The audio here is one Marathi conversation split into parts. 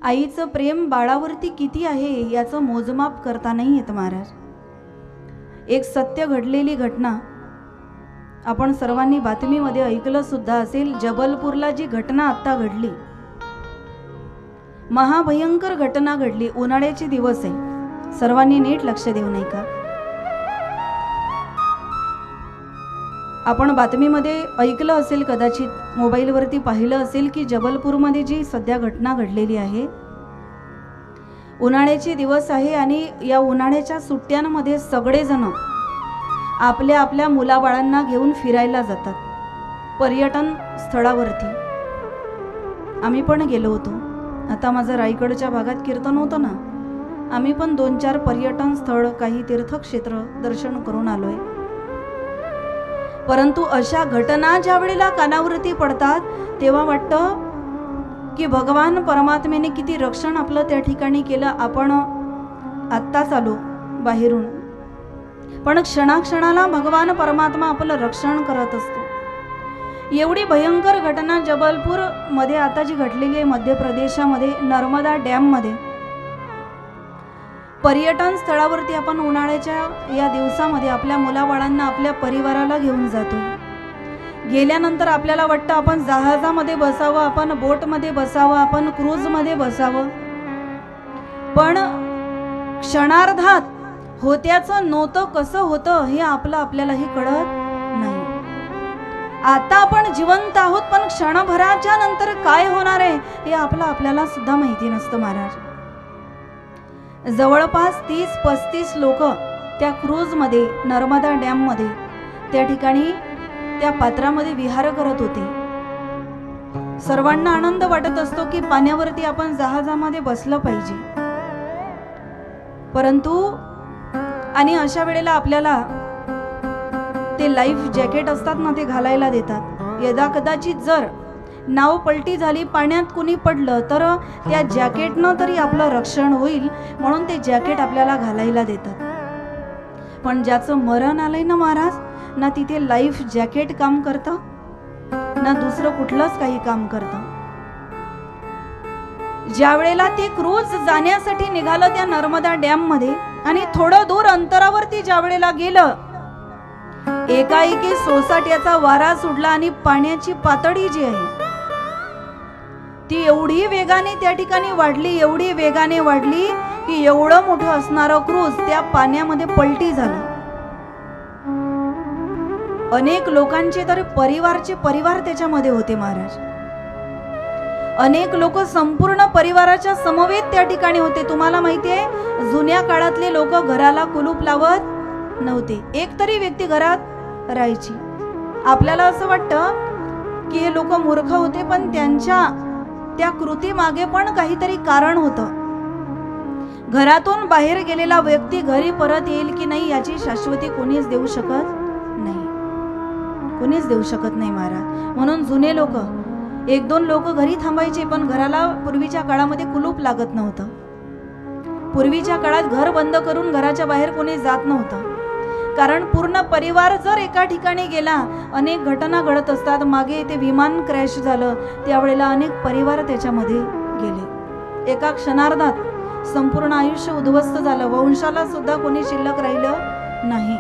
आईचं प्रेम बाळावरती किती आहे याचं मोजमाप करता नाही येत महाराज. एक सत्य घडलेली घटना आपण सर्वांनी बातमीमध्ये ऐकलं सुद्धा असेल. जबलपूरला जी घटना आत्ता घडली, महाभयंकर घटना घडली. उन्हाळ्याचे दिवस आहे, सर्वांनी नीट लक्ष देऊ नये का. आपण बातमीमध्ये ऐकलं असेल, कदाचित मोबाईलवरती पाहिलं असेल की जबलपूरमध्ये जी सध्या घटना घडलेली आहे. उन्हाळ्याचे दिवस आहे आणि या उन्हाळ्याच्या सुट्ट्यांमध्ये सगळेजण आपल्या आपल्या मुलाबाळांना घेऊन फिरायला जातात पर्यटन स्थळावरती. आम्ही पण गेलो होतो. आता माझं रायगडच्या भागात कीर्तन होतं ना, आम्ही पण 2-4 पर्यटन स्थळ, काही तीर्थक्षेत्र दर्शन करून आलोय. परंतु अशा घटना ज्या वेळेला कानावरती पडतात तेव्हा वाटतं की भगवान परमात्म्याने किती रक्षण आपलं त्या ठिकाणी केलं. आपण आत्ताच आलो बाहेरून, पण क्षणाक्षणाला भगवान परमात्मा आपलं रक्षण करत असतो. एवढी भयंकर घटना जबलपूर मध्ये आता जी घडलेली आहे, मध्य प्रदेशामध्ये नर्मदा डॅम मध्ये. पर्यटन स्थळावरती आपण उन्हाळ्याच्या या दिवसामध्ये आपल्या मुलाबाळांना, आपल्या परिवाराला घेऊन जातो. गेल्यानंतर आपल्याला वाटतं आपण जहाजामध्ये बसावं, आपण बोटमध्ये बसावं, आपण क्रूजमध्ये बसावं. पण क्षणार्धात होत्याचं नव्हतं कसं होतं हे आपल्यालाही कळत नाही. आता आपण जिवंत आहोत, पण क्षणभराच्या नंतर काय होणार आहे हे आपल्याला सुद्धा माहिती नसतं महाराज. जवळपास 30-35 लोक त्या क्रूजमध्ये, नर्मदा डॅममध्ये, त्या ठिकाणी त्या पात्रामध्ये विहार करत होते. सर्वांना आनंद वाटत असतो की पाण्यावरती आपण जहाजामध्ये बसलं पाहिजे. परंतु आणि अशा वेळेला आपल्याला ते लाईफ जॅकेट असतात ना, ते घालायला देतात. यदा कदाचित जर नाव पलटी झाली, पाण्यात कुणी पडलं तर त्या जॅकेटनं तरी आपलं रक्षण होईल म्हणून ते जॅकेट आपल्याला घालायला देतात. पण ज्याचं मरण आलंय ना महाराज, ना तिथे लाईफ जॅकेट काम करतं, ना दुसरं कुठलंच काही काम करतं. ज्या वेळेला ते क्रूज जाण्यासाठी निघालं त्या नर्मदा डॅम मध्ये, आणि थोडं दूर अंतरावरती ज्या वेळेला गेलं, एकाएकी सोसाट्याचा वारा सुटला आणि पाण्याची पातळी जी आहे ती एवढी वेगाने त्या ठिकाणी वाढली, एवढी वेगाने वाढली की एवढं मोठं असणारं क्रूज त्या पाण्यामध्ये पलटी झालं. अनेक लोकांचे तर परिवार त्याच्यामध्ये होते महाराज. अनेक लोक संपूर्ण परिवाराच्या समवेत त्या ठिकाणी होते. तुम्हाला माहिती आहे, जुन्या काळातले लोक घराला कुलूप लावत नव्हते. एक तरी व्यक्ती घरात राहायची. आपल्याला असं वाटतं की हे लोक मूर्ख होते, पण त्यांच्या त्या कृती मागे पण काहीतरी कारण होतं. घरातून बाहेर गेलेला व्यक्ती घरी परत येईल की नाही याची शाश्वती कोणीच देऊ शकत नाही, कोणीच देऊ शकत नाही महाराज. म्हणून जुने लोक, 1-2 लोक घरी थांबायचे, पण घराला पूर्वीच्या काळामध्ये कुलूप लागत नव्हतं. पूर्वीच्या काळात घर बंद करून घराच्या बाहेर कोणी जात नव्हतं, कारण पूर्ण परिवार जर एका ठिकाणी गेला, अनेक घटना घडत असतात. मागे ते विमान क्रॅश झालं, त्यावेळेला अनेक परिवार त्याच्यामध्ये गेले. एका क्षणार्धात संपूर्ण आयुष्य उद्ध्वस्त झालं, वंशाला सुद्धा कोणी शिल्लक राहिलं नाही.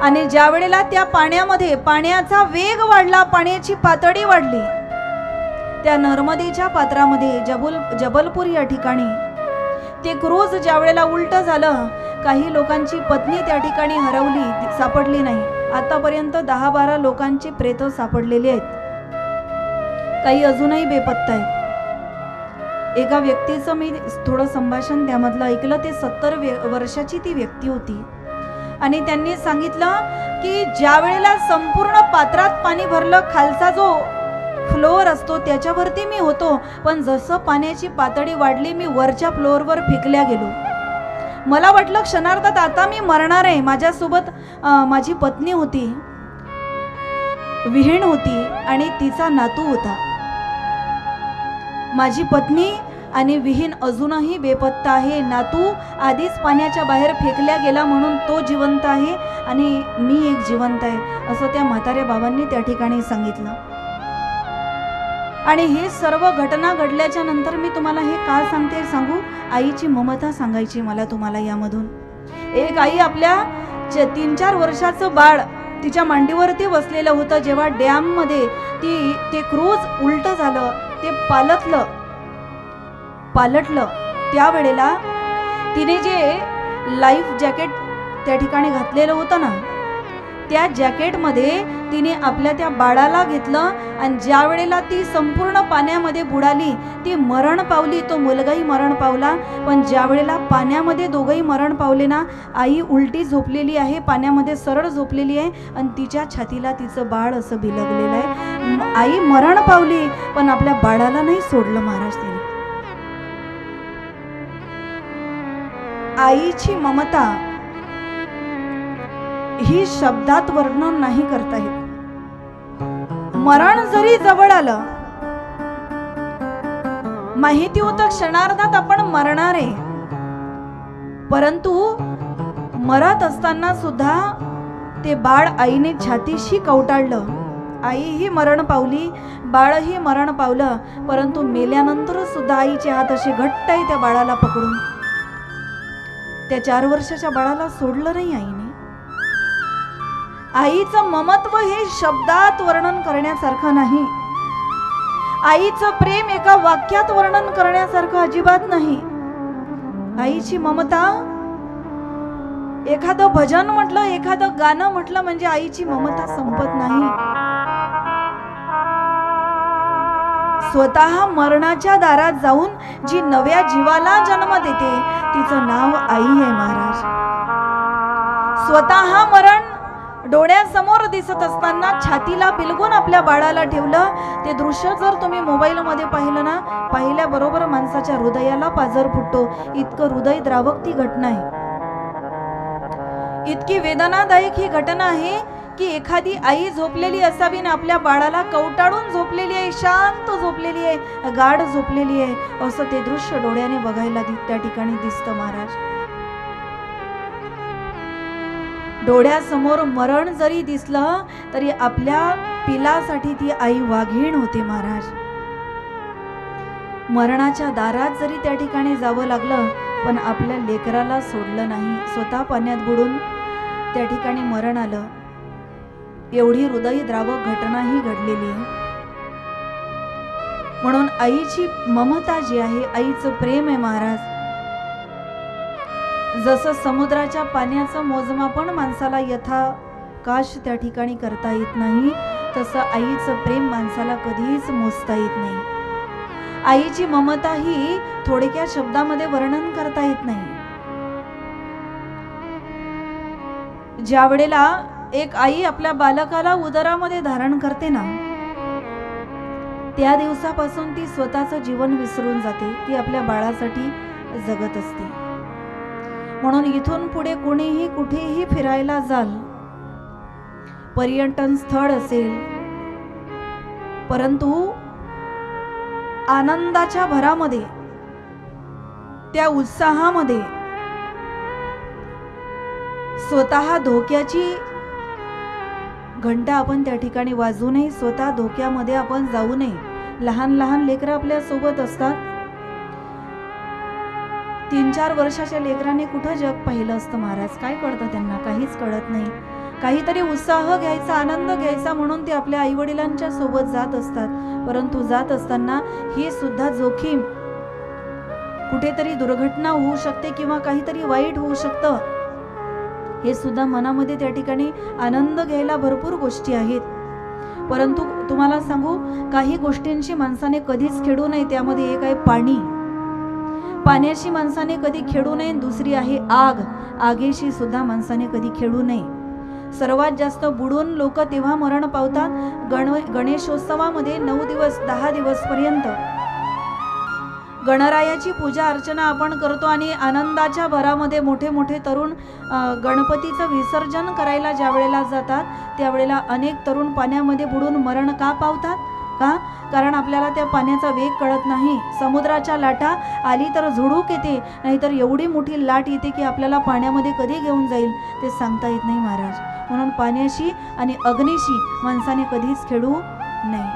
आणि ज्या वेळेला त्या पाण्यामध्ये पाण्याचा वेग वाढला, पाण्याची पातळी वाढली, त्या नर्मदेच्या पात्रामध्ये जबलपूर या ठिकाणी ते क्रूज ज्या वेळेला उलट झालं, काही लोकांची पत्नी त्या ठिकाणी हरवली, सापडली नाही. आतापर्यंत 10-12 लोकांची प्रेत सापडलेली आहेत, काही अजूनही बेपत्ता आहेत. एका व्यक्तीचं मी थोडं संभाषण त्यामधलं ऐकलं. ते 70 वर्षाची ती व्यक्ती होती आणि त्यांनी सांगितलं की ज्या वेळेला संपूर्ण पात्रात पाणी भरलं, खालचा जो फ्लोअर असतो त्याच्यावरती मी होतो, पण जसं पाण्याची पातळी वाढली मी वरच्या फ्लोअरवर फेकल्या गेलो. मला वाटलं क्षणार्धात आता मी मरणार आहे. माझ्यासोबत माझी पत्नी होती, विहीण होती आणि तिचा नातू होता. माझी पत्नी आणि विहीण अजूनही बेपत्ता आहे. नातू आधीच पाण्याच्या बाहेर फेकल्या गेला म्हणून तो जिवंत आहे आणि मी एक जिवंत आहे, असं त्या म्हाताऱ्या बाबांनी त्या ठिकाणी सांगितलं. आणि हे सर्व घटना घडल्याच्या नंतर मी तुम्हाला हे का सांगते सांगू, आईची ममता सांगायची मला तुम्हाला यामधून. एक आई आपल्या 3-4 वर्षाचं बाळ तिच्या मांडीवरती बसलेलं होतं. जेव्हा डॅम मध्ये ते क्रूज उलट झालं, ते पालटलं, त्यावेळेला तिने जे लाईफ जॅकेट त्या ठिकाणी घातलेलं होतं ना, त्या जॅकेटमध्ये तिने आपल्या त्या बाळाला घेतलं आणि ज्या वेळेला ती संपूर्ण पाण्यामध्ये बुडाली, ती मरण पावली. तो मुलगाही मरण पावला. पण ज्या वेळेला पाण्यामध्ये दोघंही मरण पावले ना, आई उलटी झोपलेली आहे, पाण्यामध्ये सरळ झोपलेली आहे आणि तिच्या छातीला तिचं बाळ असं बिलगलेलं आहे. आई मरण पावली पण आपल्या बाळाला नाही सोडलं महाराज तिने. आईची ममता ही शब्दात वर्णन नाही करता येत. मरण जरी जवळ आलं, माहिती होतं क्षणार्धात आपण मरणार आहे, परंतु मरत असताना सुद्धा ते बाळ आईने छातीशी कवटाळलं. आईही मरण पावली, बाळही मरण पावलं, परंतु मेल्यानंतर सुद्धा आईचे हात असे घट्ट आहे त्या बाळाला पकडून. त्या 4 वर्षाच्या बाळाला सोडलं नाही आईने. आईचं ममत्व हे शब्दात वर्णन करण्यासारखं नाही. आईचं प्रेम एका वाक्यात वर्णन करण्यासारखं अजिबात नाही. आईची ममता, एखादं भजन म्हटलं, एखादं गाणं म्हटलं म्हणजे आईची ममता संपत नाही. स्वतः मरणाच्या दारात जाऊन जी नव्या जीवाला जन्म देते, तिचं नाव आई आहे महाराज. स्वतः मरण डोळ्यासमोर दिसत असताना छातीला बिलगून आपल्या बाळाला ठेवलं. ते दृश्य जर तुम्ही मोबाईल मध्ये पाहिलं ना, पाहिल्याबरोबर माणसाच्या हृदयाला पाझर फुटतो. इतकं हृदयद्रावक ती घटना आहे, इतकी वेदनादायक ही घटना आहे की एखादी आई झोपलेली असावी आणि आपल्या बाळाला कवटाळून झोपलेली आहे, शांत झोपलेली आहे, गाढ झोपलेली आहे, असं ते दृश्य डोळ्याने बघायला त्या ठिकाणी दिसतं महाराज. डोळ्यासमोर मरण जरी दिसलं तरी आपल्या पिलासाठी ती आई वाघीण होते महाराज. मरणाच्या दारात जरी त्या ठिकाणी जावं लागलं पण आपल्या लेकराला सोडलं नाही. स्वतः पाण्यात बुडून त्या ठिकाणी मरण आलं. एवढी हृदयद्रावक घटना ही घडलेली आहे. म्हणून आईची ममता जी आहे, आईचं प्रेम आहे महाराज, जसं समुद्राच्या पाण्याचं मोजमापन माणसाला यथाकाश त्या ठिकाणी करता येत नाही, तसं आईचं प्रेम माणसाला कधीच मोजता येत नाही. आईची ममता ही थोडक्या शब्दामध्ये वर्णन करता येत नाही. ज्या वेळेला एक आई आपल्या बालकाला उदरामध्ये धारण करते ना, त्या दिवसापासून ती स्वतःचं जीवन विसरून जाते. ती आपल्या बाळासाठी जगत असते. म्हणून इथून पुढे कोणीही कुठेही फिरायला जाल, पर्यटन स्थळ असेल, परंतु आनंदाच्या भरामध्ये, त्या उत्साहामध्ये स्वतः धोक्याची घंटा आपण त्या ठिकाणी वाजवू नये, स्वतः धोक्यामध्ये आपण जाऊ नये. लहान लहान लेकरं आपल्या सोबत असतात. 3-4 वर्षाच्या लेकराने कुठं जग पाहिलं असतं महाराज? काय कळतं त्यांना? काहीच कळत नाही. काहीतरी उत्साह घ्यायचा, आनंद घ्यायचा म्हणून ते आपल्या आई वडिलांच्या सोबत जात असतात. परंतु जात असताना ही सुद्धा जोखीम, कुठेतरी दुर्घटना होऊ शकते किंवा काहीतरी वाईट होऊ शकतं. हे सुद्धा मनामध्ये त्या ठिकाणी आनंद घ्यायला भरपूर गोष्टी आहेत. परंतु तुम्हाला सांगू, काही गोष्टींची माणसाने कधीच खेळू नये. त्यामध्ये एक आहे पाणी. पाण्याशी माणसाने कधी खेळू नये. दुसरी आहे आग. आगीशी सुद्धा माणसाने कधी खेळू नये. सर्वात जास्त बुडून लोक तेव्हा मरण पावतात गणेशोत्सवामध्ये. 9 दिवस 10 दिवस पर्यंत गणरायाची पूजा अर्चना आपण करतो आणि आनंदाच्या भरामध्ये मोठे मोठे तरुण गणपतीचं विसर्जन करायला ज्या वेळेला जातात, त्यावेळेला अनेक तरुण पाण्यामध्ये बुडून मरण का पावतात? का? कारण आपल्याला त्या पाण्याचा वेग कळत नाही. समुद्राच्या लाटा आली तर झुडूक येते, नाहीतर एवढी मोठी लाट येते की आपल्याला पाण्यामध्ये कधी घेऊन जाईल ते सांगता येत नाही महाराज. म्हणून पाण्याशी आणि अग्नीशी माणसाने कधीच खेळू नये.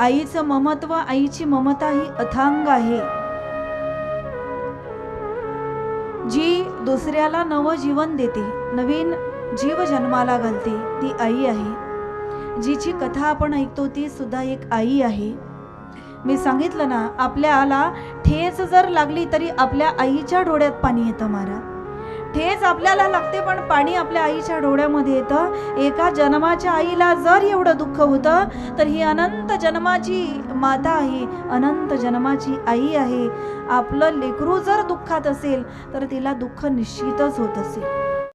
आईचं ममत्व, आईची ममता ही अथांग आहे. जी दुसऱ्याला नवं जीवन देते, नवीन जीव जन्माला घालते, ती आई आहे. जिची कथा आपण ऐकतो ती सुद्धा एक आई आहे. मी सांगितलं ना, आपल्याला ठेच जर लागली तरी आपल्या आईच्या डोळ्यात पाणी येतं महाराज. ठेच आपल्याला लागते पण पाणी आपल्या आईच्या डोळ्यामध्ये येतं. एका जन्माच्या आईला जर एवढं दुःख होतं तर ही अनंत जन्माची माता आहे, अनंत जन्माची आई आहे. आपलं लेकरू जर दुःखात असेल तर तिला दुःख निश्चितच होत असेल.